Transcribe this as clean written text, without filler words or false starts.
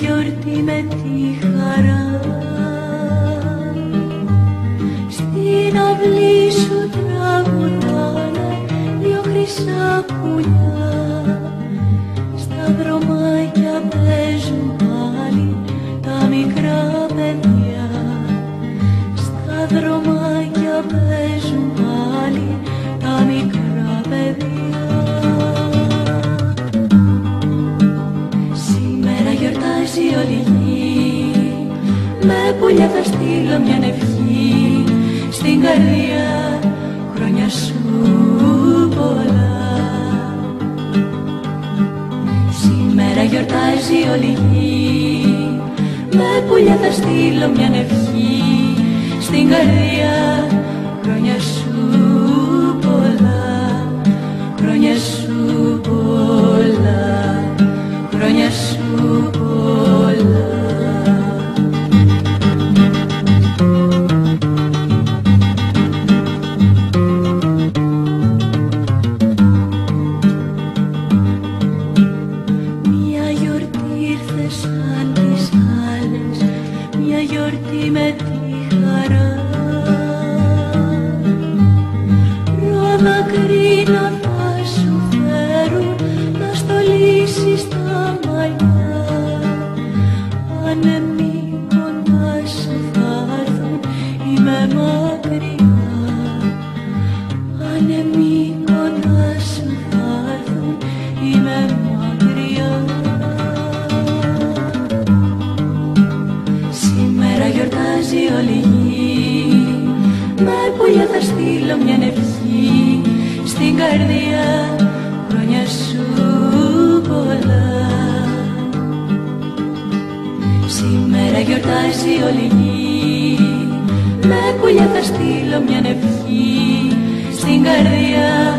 γιορτή με τη χαρά. Στην αυλή σου τραγουδάνε δυο χρυσά πουλιά. Στα δρομάκια παίζουν πάλι τα μικρά παιδιά. Στα δρομάκια παίζουν πάλι τα μικρά παιδιά. Σήμερα γιορτάζει όλη η γη, με πουλιά θα στείλω μια ευχή. Στην καρδιά χρόνια σου πολλά. Σήμερα γιορτάζει όλη η γη, με πουλιά θα στείλω μια ευχή. Στην καρδιά χρόνια σου πολλά, χρόνια σου πολλά, χρόνια σου πολλά. Μια γιορτή ήρθε σαν τις άλλες, μια γιορτή με τη χαρά. Προδακρύνα θα σου φέρουν, να στολίσεις τα μαλλιά. Άνεμοι κοντά σου θα έρθουν, είμαι μακριά. Άνεμοι κοντά σου θα έρθουν, είμαι μακριά. Σήμερα γιορτάζει όλη η γη, με πουλιά θα στείλω μια ευχή. Στην καρδιά χρόνια σου πολλά. Σήμερα γιορτάζει όλη η γη, με πουλιά θα στείλω μια ευχή. Στην καρδιά